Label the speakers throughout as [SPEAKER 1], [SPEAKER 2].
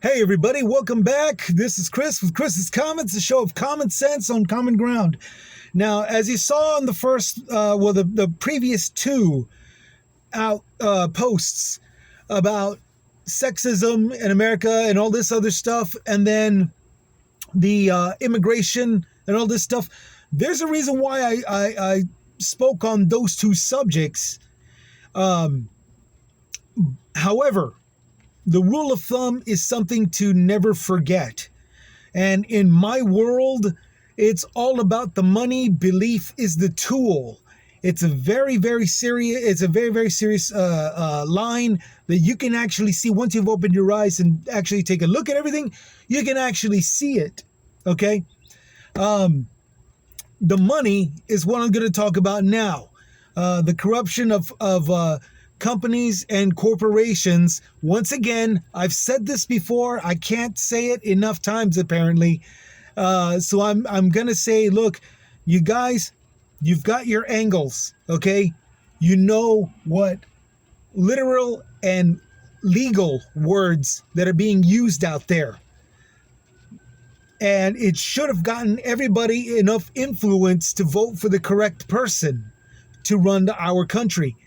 [SPEAKER 1] Hey everybody, welcome back. This is Chris with Chris's Comments, a show of common sense on common ground. Now, as you saw in the the previous two posts about sexism in America and all this other stuff, and then the immigration and all this stuff, there's a reason why I spoke on those two subjects. However, the rule of thumb is something to never forget. And in my world, it's all about the money. Belief is the tool. It's a very, very serious. It's a very, very serious line that you can actually see once you've opened your eyes and actually take a look at everything. You can actually see it. Okay. The money is what I'm going to talk about now. The corruption of companies and corporations. Once again, I've said this before. I can't say it enough times, apparently. So I'm gonna say, look, you guys, you've got your angles, okay? You know what literal and legal words that are being used out there. And it should have gotten everybody enough influence to vote for the correct person to run our country.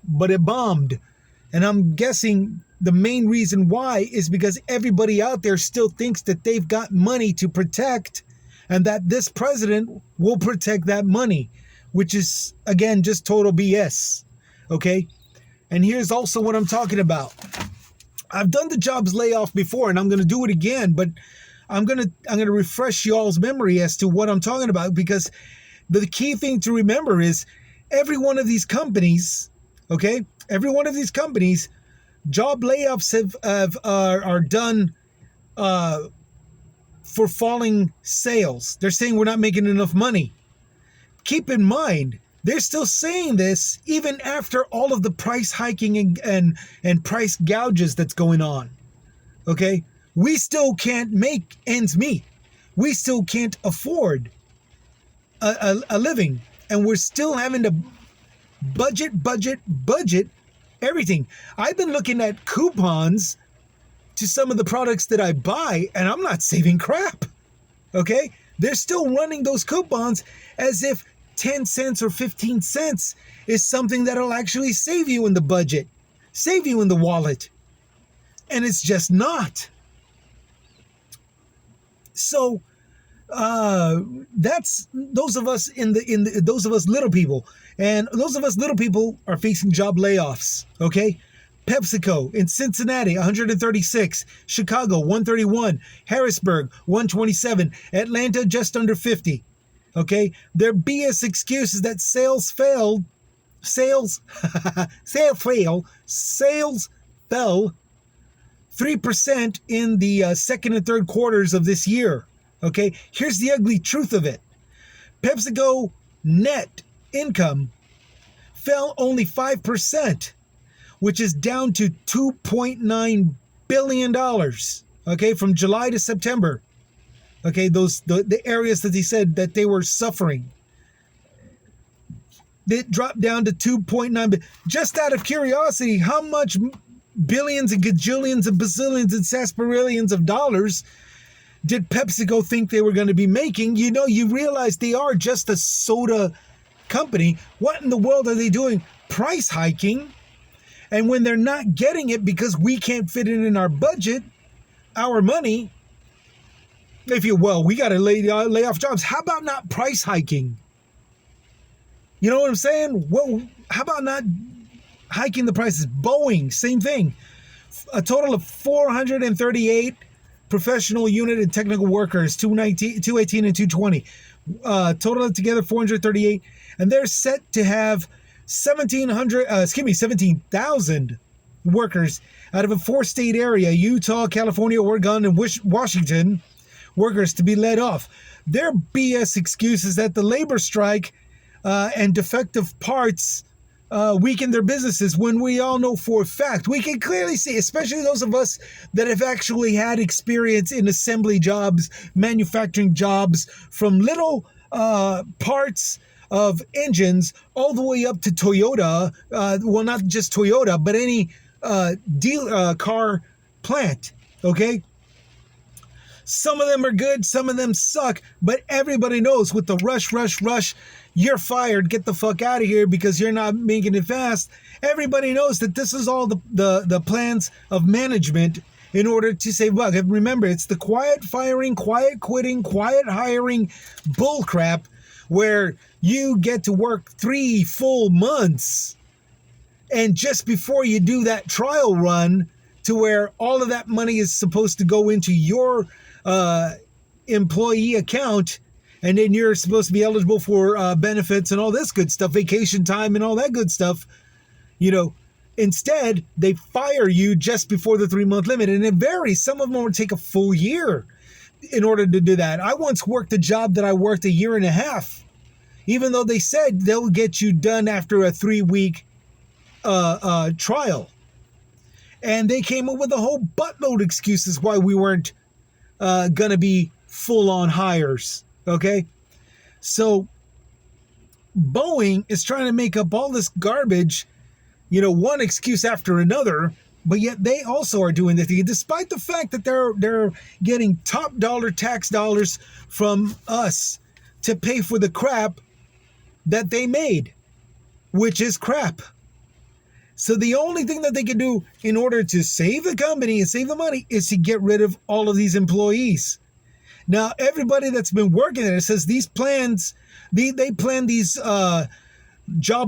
[SPEAKER 1] But it bombed. And I'm guessing the main reason why is because everybody out there still thinks that they've got money to protect and that this president will protect that money, which is, again, just total BS. Okay? And here's also what I'm talking about. I've done the jobs layoff before, and I'm going to do it again, but I'm going to refresh y'all's memory as to what I'm talking about, because the key thing to remember is every one of these companies, okay, every one of these companies, job layoffs are done for falling sales. They're saying we're not making enough money. Keep in mind, they're still saying this even after all of the price hiking and price gouges that's going on. Okay, we still can't make ends meet. We still can't afford a living, and we're still having to budget everything. I've been looking at coupons to some of the products that I buy, and I'm not saving crap. Okay? They're still running those coupons as if 10 cents or 15 cents is something that'll actually save you in the budget, save you in the wallet. And it's just not. So that's those of us those of us little people, and those of us little people are facing job layoffs. Okay, PepsiCo in Cincinnati 136, Chicago 131, Harrisburg 127, Atlanta just under 50. Okay, their BS excuse is that sales fell 3% in the second and third quarters of this year. Okay, here's the ugly truth of it. PepsiCo net income fell only 5%, which is down to $2.9 billion, okay, from July to September. Okay, the areas that he said that they were suffering. It dropped down to 2.9 billion. Just out of curiosity, how much billions and gajillions and bazillions and sarsaparillions of dollars did PepsiCo think they were going to be making? You know, you realize they are just a soda company. What in the world are they doing? Price hiking. And when they're not getting it because we can't fit it in our budget, our money, we got to lay off jobs. How about not price hiking? You know what I'm saying? Well, how about not hiking the prices? Boeing, same thing. A total of 438 professional unit and technical workers, 218 and 220. Total together 438. And they're set to have 17,000 workers out of a 4-state area, Utah, California, Oregon, and Washington, workers to be laid off. Their BS excuse is that the labor strike and defective parts weaken their businesses, when we all know for a fact, we can clearly see, especially those of us that have actually had experience in assembly jobs, manufacturing jobs, from little parts of engines all the way up to Toyota, not just Toyota, but any car plant, okay? Some of them are good, some of them suck, but everybody knows with the rush, you're fired, get the fuck out of here because you're not making it fast. Everybody knows that this is all the plans of management in order to save buck. Remember, it's the quiet firing, quiet quitting, quiet hiring bullcrap where you get to work 3 full months. And just before you do that trial run to where all of that money is supposed to go into your employee account, and then you're supposed to be eligible for benefits and all this good stuff, vacation time and all that good stuff, instead they fire you just before the 3-month limit. And it varies. Some of them will take a full year in order to do that. I once worked a job that I worked 1.5 years, even though they said they'll get you done after a 3-week trial. And they came up with a whole buttload of excuses why we weren't going to be full-on hires, okay? So Boeing is trying to make up all this garbage, one excuse after another, but yet they also are doing this thing, despite the fact that they're getting top dollar tax dollars from us to pay for the crap that they made, which is crap. So the only thing that they can do in order to save the company and save the money is to get rid of all of these employees. Now, everybody that's been working there says these plans, they plan these job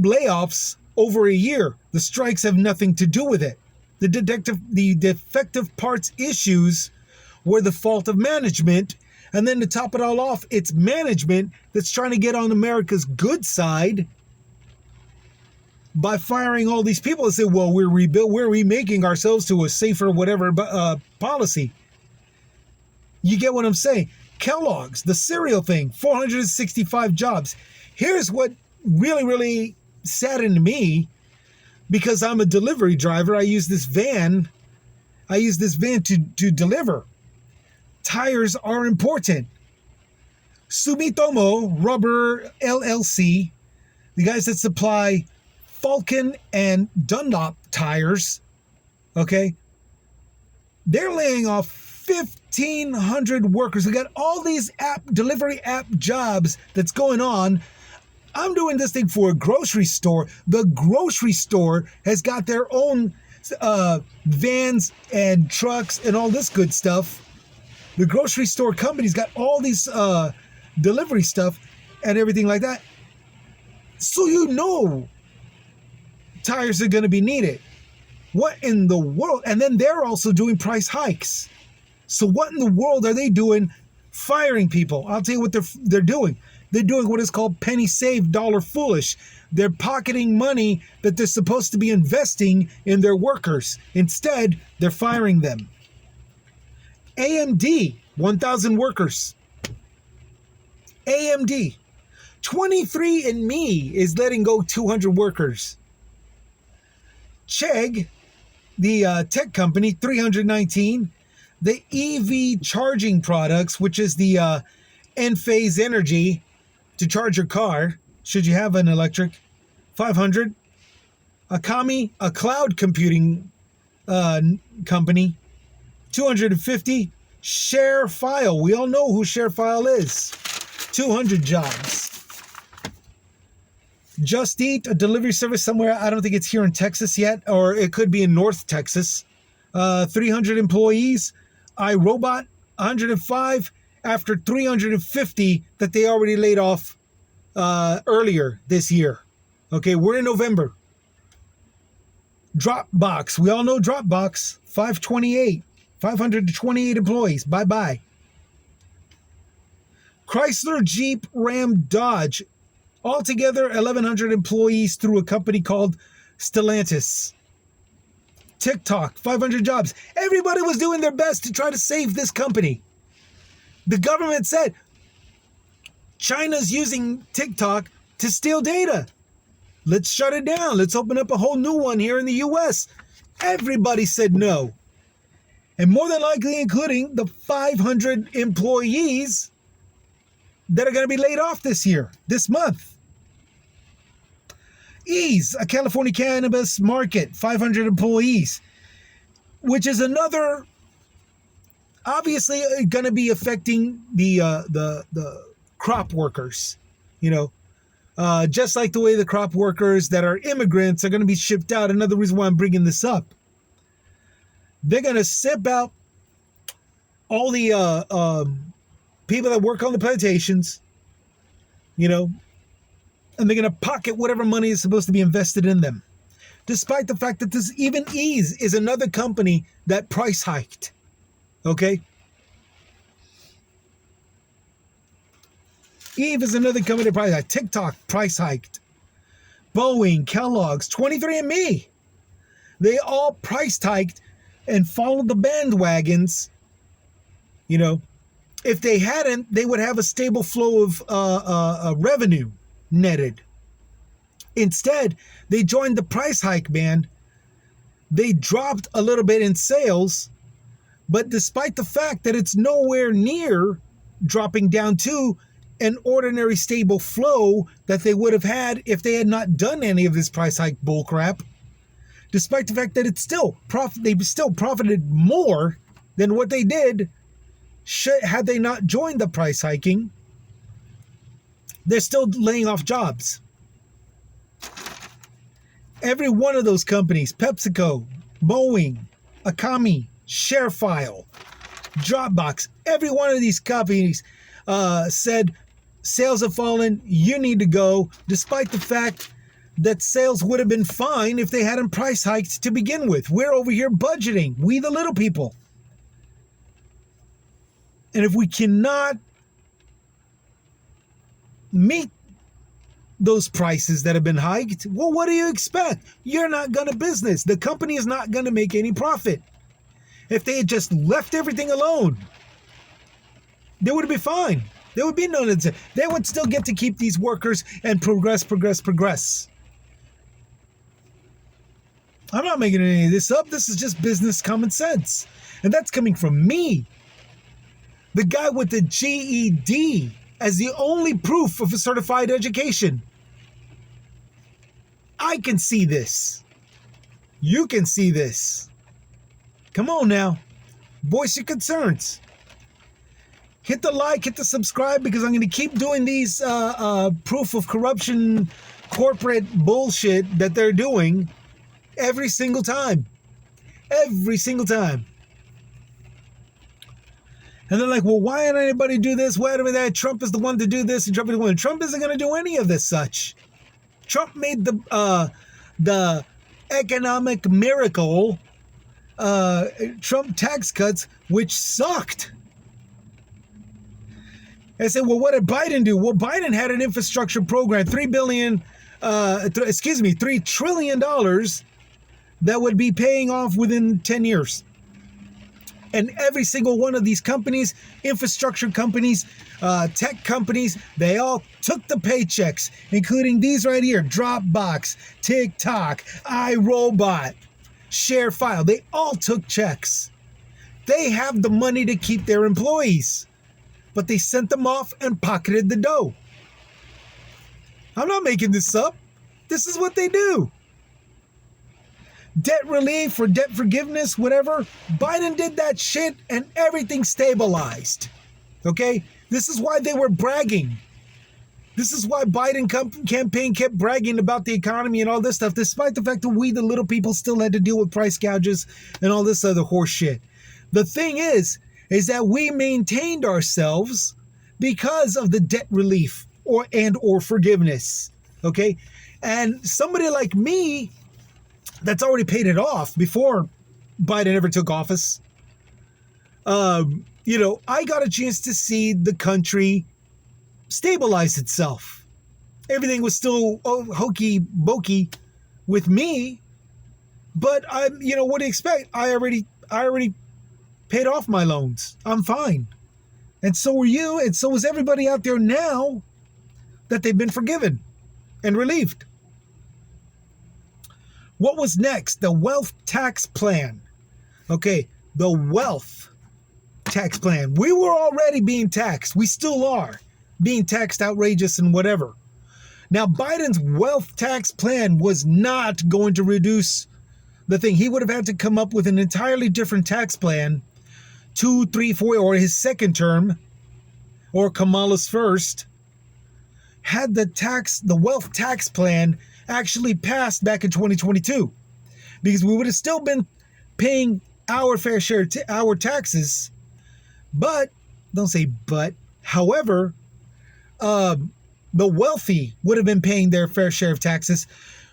[SPEAKER 1] layoffs over a year. The strikes have nothing to do with it. The defective parts issues were the fault of management. And then to top it all off, it's management that's trying to get on America's good side by firing all these people and say, well, we're remaking ourselves to a safer whatever policy. You get what I'm saying? Kellogg's, the cereal thing, 465 jobs. Here's what really saddened me, because I'm a delivery driver. I use this van to deliver. Tires are important. Sumitomo Rubber LLC, the guys that supply Falcon and Dunlop tires, okay, they're laying off 1,500 workers. We got all these delivery app jobs that's going on. I'm doing this thing for a grocery store. The grocery store has got their own vans and trucks and all this good stuff. The grocery store company's got all these delivery stuff and everything like that. So tires are going to be needed. What in the world? And then they're also doing price hikes. So what in the world are they doing? Firing people. I'll tell you what they're doing. They're doing what is called penny saved, dollar foolish. They're pocketing money that they're supposed to be investing in their workers. Instead, they're firing them. AMD, 1,000 workers. AMD. 23andMe is letting go 200 workers. Chegg, the tech company, 319. The EV charging products, which is the Enphase Energy to charge your car, should you have an electric, 500. Akami, a cloud computing company, 250. ShareFile, we all know who ShareFile is, 200 jobs. Just Eat, a delivery service somewhere, I don't think it's here in Texas yet, or it could be in North Texas, 300 employees. iRobot, 105, after 350 that they already laid off earlier this year. Okay, we're in November. Dropbox, we all know Dropbox, 528 employees, bye-bye. Chrysler, Jeep, Ram, Dodge, altogether 1,100 employees through a company called Stellantis. TikTok, 500 jobs. Everybody was doing their best to try to save this company. The government said China's using TikTok to steal data. Let's shut it down. Let's open up a whole new one here in the US. Everybody said no. And more than likely, including the 500 employees that are going to be laid off this month. Ease, a California cannabis market, 500 employees, which is another Obviously, going to be affecting the crop workers. You know, just like the way the crop workers that are immigrants are going to be shipped out. Another reason why I'm bringing this up. They're going to sip out all the people that work on the plantations, you know, and they're going to pocket whatever money is supposed to be invested in them. Despite the fact that this even Ease is another company that price hiked. Okay? Eve is another company that price hiked. TikTok price hiked. Boeing, Kellogg's, 23andMe. They all price hiked and followed the bandwagons. You know, if they hadn't, they would have a stable flow of revenue netted. Instead, they joined the price hike band. They dropped a little bit in sales, but despite the fact that it's nowhere near dropping down to an ordinary stable flow that they would have had if they had not done any of this price hike bullcrap, despite the fact that it's still they still profited more than what they did had they not joined the price hiking. They're still laying off jobs. Every one of those companies, PepsiCo, Boeing, Akami, ShareFile, Dropbox, every one of these companies said sales have fallen, you need to go, despite the fact that sales would have been fine if they hadn't price hiked to begin with. We're over here budgeting, we the little people. And if we cannot meet those prices that have been hiked, well, what do you expect? You're not going to business. The company is not going to make any profit. If they had just left everything alone, they would be fine. There would be none of that. They would still get to keep these workers and progress. I'm not making any of this up. This is just business common sense. And that's coming from me, the guy with the GED as the only proof of a certified education. I can see this. You can see this. Come on now. Voice your concerns. Hit the like, hit the subscribe, because I'm going to keep doing these proof of corruption corporate bullshit that they're doing every single time. Every single time. And they're like, well, why didn't anybody do this? Why did that? Trump is the one to do this, and Trump is the one. Trump isn't going to do any of this such. Trump made the economic miracle, Trump tax cuts, which sucked. I said, well, what did Biden do? Well, Biden had an infrastructure program, $3 trillion that would be paying off within 10 years. And every single one of these companies, infrastructure companies, tech companies, they all took the paychecks, including these right here, Dropbox, TikTok, iRobot, ShareFile. They all took checks. They have the money to keep their employees, but they sent them off and pocketed the dough. I'm not making this up. This is what they do. Debt relief or debt forgiveness, whatever. Biden did that shit and everything stabilized. Okay? This is why they were bragging. This is why Biden campaign kept bragging about the economy and all this stuff, despite the fact that we, the little people, still had to deal with price gouges and all this other horse shit. The thing is that we maintained ourselves because of the debt relief or forgiveness. Okay? And somebody like me that's already paid it off before Biden ever took office, I got a chance to see the country stabilize itself. Everything was still hokey pokey with me, but what do you expect? I already paid off my loans. I'm fine. And so are you, and so is everybody out there now that they've been forgiven and relieved. What was next? The wealth tax plan. Okay, the wealth tax plan. We were already being taxed. We still are being taxed outrageous and whatever. Now, Biden's wealth tax plan was not going to reduce the thing. He would have had to come up with an entirely different tax plan 2, 3, 4, or his second term, or Kamala's first, had the wealth tax plan actually passed back in 2022, because we would have still been paying our fair share, our taxes. But don't say but. However, the wealthy would have been paying their fair share of taxes,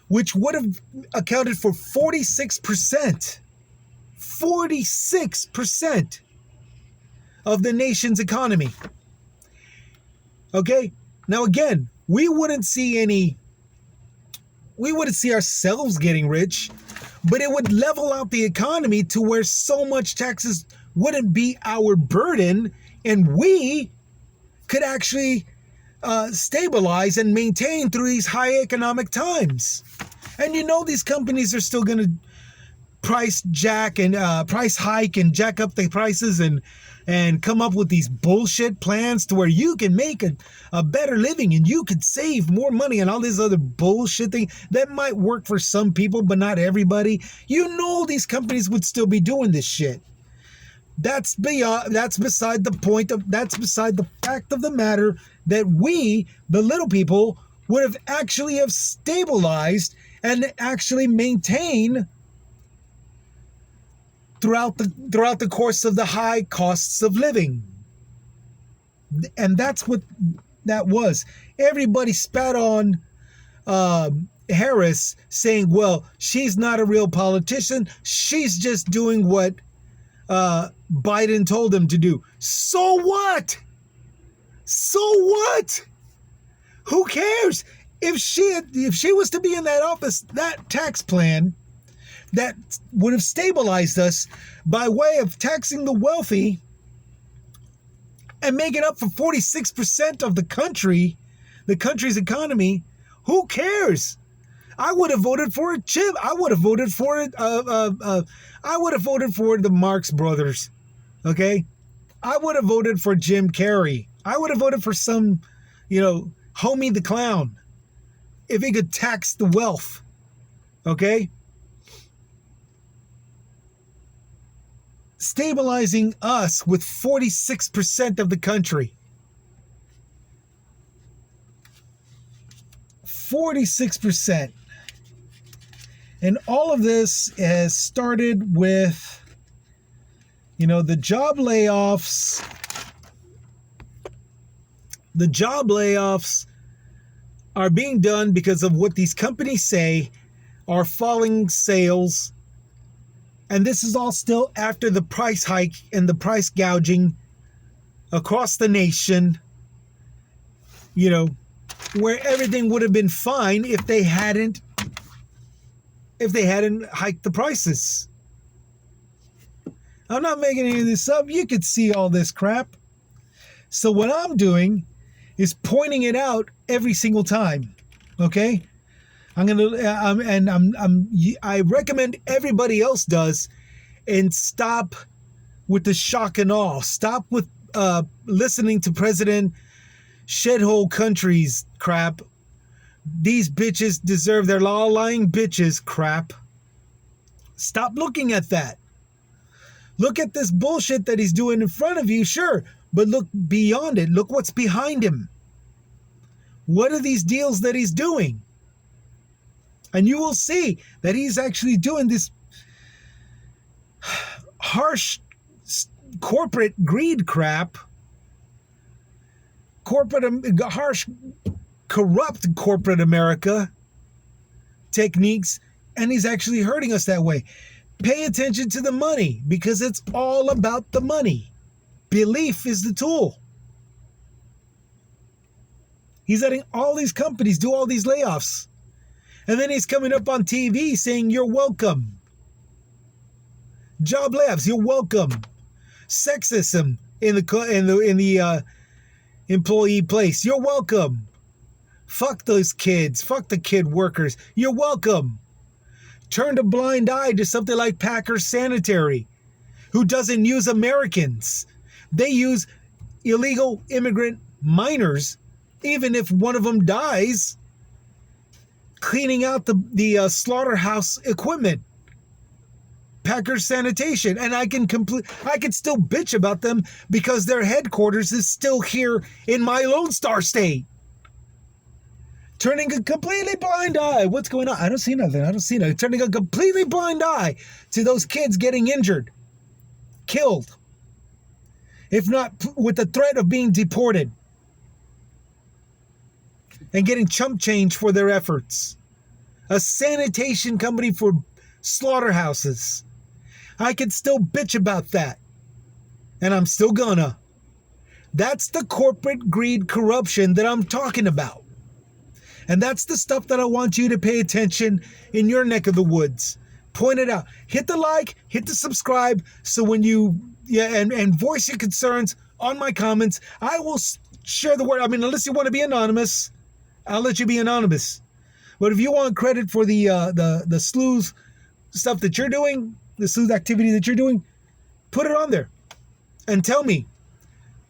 [SPEAKER 1] which would have accounted for 46%. 46% of the nation's economy. Okay? Now again, we wouldn't see ourselves getting rich, but it would level out the economy to where so much taxes wouldn't be our burden, and we could actually stabilize and maintain through these high economic times. And these companies are still going to price hike and jack up the prices and come up with these bullshit plans to where you can make a better living and you could save more money and all this other bullshit thing that might work for some people but not everybody. These companies would still be doing this shit. That's beside the fact of the matter that we, the little people, would have actually have stabilized and actually maintain throughout the course of the high costs of living. And that's what that was. Everybody spat on Harris, saying, well, she's not a real politician. She's just doing what Biden told him to do. So what? So what? Who cares? If she was to be in that office, that tax plan that would have stabilized us by way of taxing the wealthy and making up for 46% of the country's economy, who cares? I would have voted for it. I would have voted for it. I would have voted for the Marx Brothers. Okay, I would have voted for Jim Carrey. I would have voted for some, Homie the Clown, if he could tax the wealth. Okay. Stabilizing us with 46% of the country. 46%. And all of this has started with, the job layoffs. The job layoffs are being done because of what these companies say are falling sales. And this is all still after the price hike and the price gouging across the nation, where everything would have been fine if they hadn't hiked the prices. I'm not making any of this up. You could see all this crap. So what I'm doing is pointing it out every single time. Okay? I recommend everybody else does, and stop with the shock and awe. Stop with listening to President Shithole Country's crap. These bitches deserve their law-lying bitches crap. Stop looking at that. Look at this bullshit that he's doing in front of you, sure, but look beyond it. Look what's behind him. What are these deals that he's doing? And you will see that he's actually doing this harsh corporate greed crap, harsh, corrupt corporate America techniques, and he's actually hurting us that way. Pay attention to the money, because it's all about the money. Belief is the tool. He's letting all these companies do all these layoffs. And then he's coming up on TV saying, you're welcome. Job layoffs, you're welcome. Sexism in the employee place, you're welcome. Fuck those kids. Fuck the kid workers. You're welcome. Turned a blind eye to something like Packer Sanitary, who doesn't use Americans. They use illegal immigrant minors, even if one of them dies, cleaning out the slaughterhouse equipment. Packers Sanitation, and I can still bitch about them because their headquarters is still here in my Lone Star State. Turning a completely blind eye. What's going on? I don't see nothing. Turning a completely blind eye to those kids getting injured, killed, if not with the threat of being deported, and getting chump change for their efforts. A sanitation company for slaughterhouses. I can still bitch about that. And I'm still gonna. That's the corporate greed corruption that I'm talking about. And that's the stuff that I want you to pay attention in your neck of the woods. Point it out. Hit the like, hit the subscribe, so when you, and voice your concerns on my comments. I will share the word. I mean, unless you want to be anonymous, I'll let you be anonymous. But if you want credit for the sleuth stuff that you're doing, the sleuth activity that you're doing, put it on there and tell me,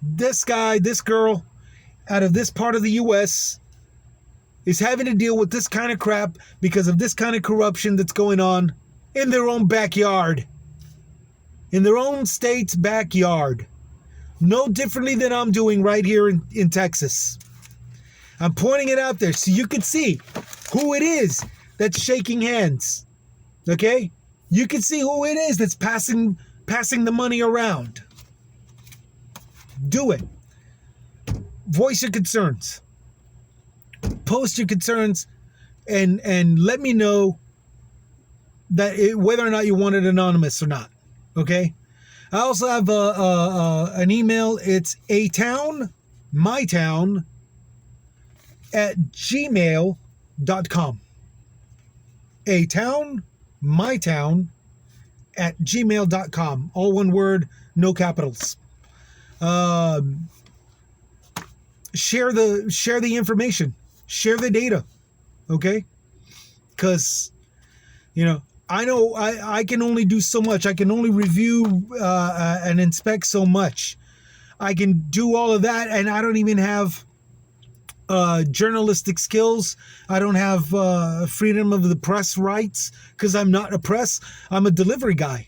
[SPEAKER 1] this guy, this girl out of this part of the U.S. is having to deal with this kind of crap because of this kind of corruption that's going on in their own backyard, in their own state's backyard. No differently than I'm doing right here in Texas. I'm pointing it out there so you can see who it is that's shaking hands. Okay? You can see who it is that's passing the money around. Do it. Voice your concerns. Post your concerns and let me know that whether or not you want it anonymous or not. Okay? I also have an email. It's atown@gmail.com. atown@gmail.com. All one word, no capitals. Share the information. Share the data. Okay? Because, I know I can only do so much. I can only review and inspect so much. I can do all of that, and I don't even have journalistic skills. I don't have freedom of the press rights because I'm not a press. I'm a delivery guy.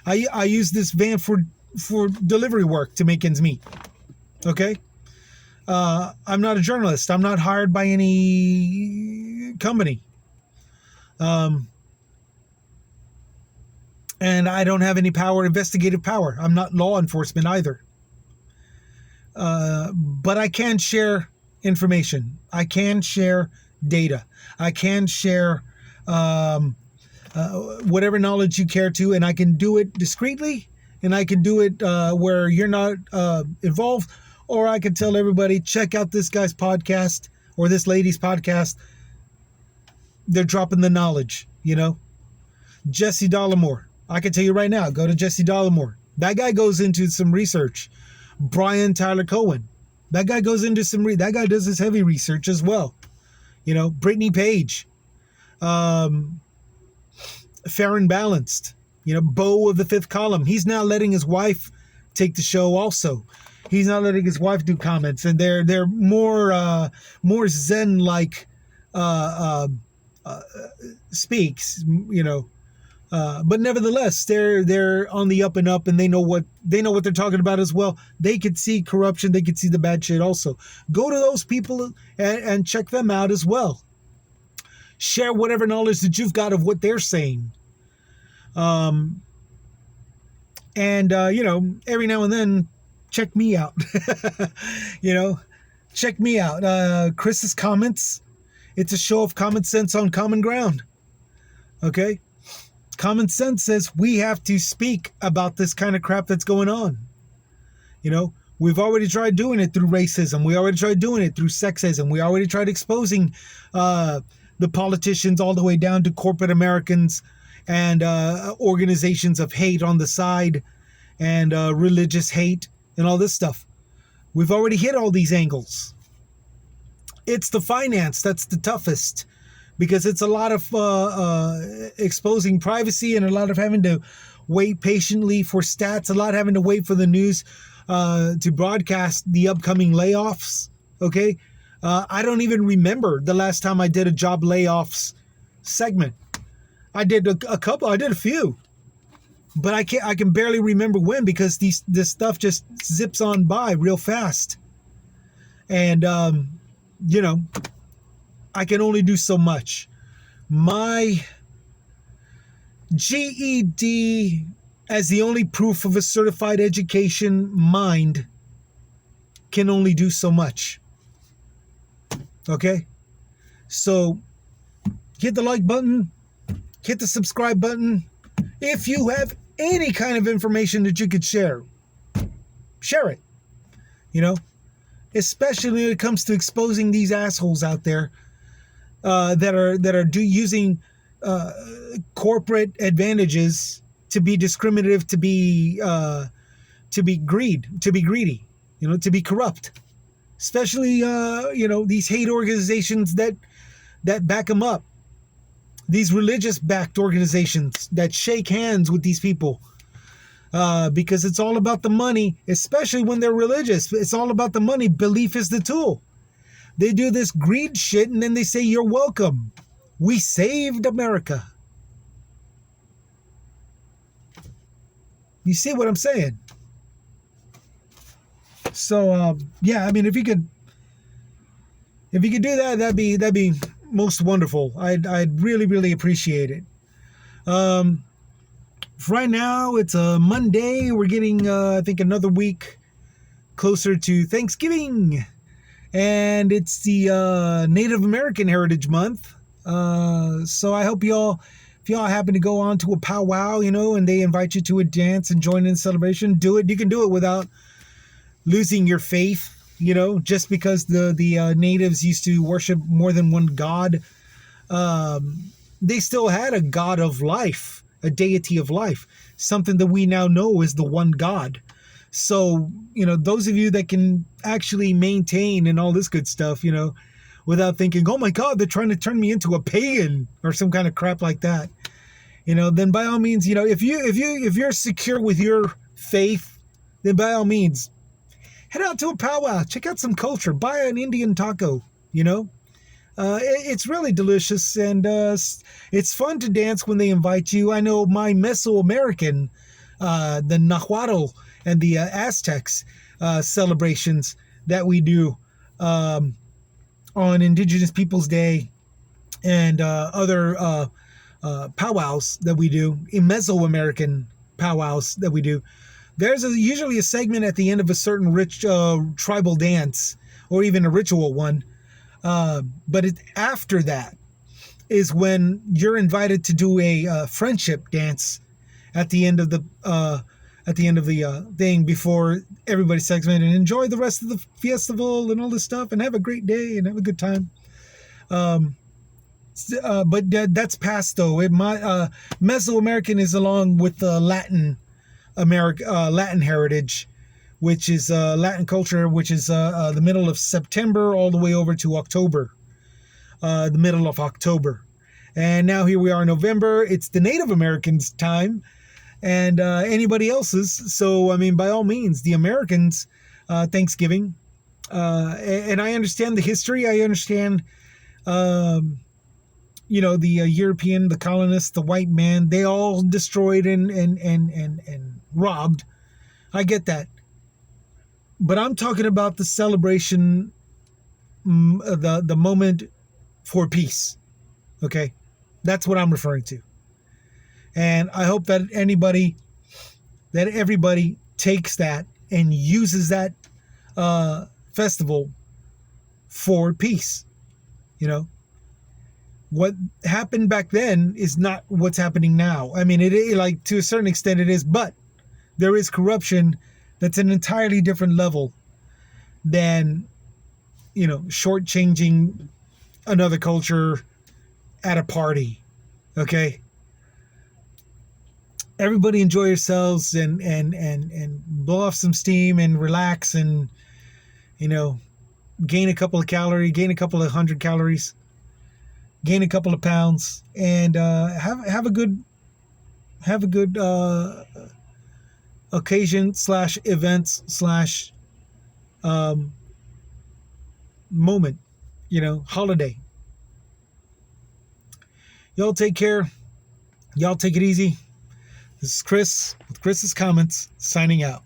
[SPEAKER 1] I use this van for delivery work to make ends meet. Okay? I'm not a journalist. I'm not hired by any company. And I don't have any investigative power. I'm not law enforcement either. But I can share information. I can share data. I can share whatever knowledge you care to, and I can do it discreetly, and I can do it where you're not involved, or I can tell everybody, check out this guy's podcast or this lady's podcast. They're dropping the knowledge, Jesse Dollamore. I can tell you right now, go to Jesse Dollamore. That guy goes into some research. Brian Tyler Cohen. That guy goes into that guy does his heavy research as well. Brittany Page. Fair and Balanced. Bo of the Fifth Column. He's now letting his wife take the show also. He's not letting his wife do comments, and they're more Zen-like speaks, but nevertheless, they're on the up and up, and they know what they're talking about as well. They could see corruption, they could see the bad shit also. Go to those people and check them out as well. Share whatever knowledge that you've got of what they're saying. Every now and then, check me out. Check me out. Chris's Comments. It's a show of common sense on common ground. Okay? Common sense says we have to speak about this kind of crap that's going on. We've already tried doing it through racism. We already tried doing it through sexism. We already tried exposing the politicians all the way down to corporate Americans and organizations of hate on the side and religious hate and all this stuff. We've already hit all these angles. It's the finance that's the toughest, because it's a lot of exposing privacy and a lot of having to wait patiently for stats, a lot having to wait for the news to broadcast the upcoming layoffs. Okay? I don't even remember the last time I did a job layoffs segment. I did a couple. I did a few. but I can barely remember when, because this stuff just zips on by real fast. And you know, I can only do so much. My GED, as the only proof of a certified education mind, can only do so much. Okay? So hit the like button, hit the subscribe button. If you have any kind of information that you could share, share it. You know, especially when it comes to exposing these assholes out there using corporate advantages to be discriminative, to be greedy, to be corrupt. Especially these hate organizations that back them up. These religious-backed organizations that shake hands with these people. Because it's all about the money, especially when they're religious. It's all about the money. Belief is the tool. They do this greed shit, and then they say, you're welcome. We saved America. You see what I'm saying? So, yeah, I mean, if you could do that, that'd be most wonderful. I'd really, really appreciate it. Right now, it's a Monday. We're getting, I think, another week closer to Thanksgiving. And it's the Native American Heritage Month. So I hope if y'all happen to go on to a powwow, and they invite you to a dance and join in the celebration, do it. You can do it without losing your faith, just because the natives used to worship more than one god. They still had a god of life, a deity of life, something that we now know is the one God. So, those of you that can actually maintain and all this good stuff, without thinking, oh my God, they're trying to turn me into a pagan or some kind of crap like that, then by all means, if you're secure with your faith, then by all means, head out to a powwow, check out some culture, buy an Indian taco, it's really delicious, and it's fun to dance when they invite you. I know my Mesoamerican, the Nahuatl and the Aztecs celebrations that we do on Indigenous Peoples Day and other powwows that we do, in Mesoamerican powwows that we do. There's usually a segment at the end of a certain rich tribal dance, or even a ritual one. But after that is when you're invited to do a friendship dance at the end of the thing, before everybody's segment, and enjoy the rest of the festival and all this stuff, and have a great day and have a good time. But that's past though. Mesoamerican is along with Latin heritage, which is Latin culture, which is the middle of September all the way over to October, the middle of October. And now here we are in November. It's the Native Americans' time, and anybody else's. So, I mean, by all means, the Americans, Thanksgiving. And I understand the history. I understand, the European, the colonists, the white man, they all destroyed and robbed. I get that. But I'm talking about the celebration, the moment for peace. Okay? That's what I'm referring to. And I hope that everybody takes that and uses that festival for peace. What happened back then is not what's happening now. I mean, it like, to a certain extent it is, but there is corruption that's an entirely different level than, shortchanging another culture at a party. Okay? Everybody enjoy yourselves and blow off some steam and relax, and, gain a couple of 100 calories, gain a couple of pounds, and have a good occasion / events / moment, holiday. Y'all take care. Y'all take it easy. This is Chris with Chris's Comments, signing out.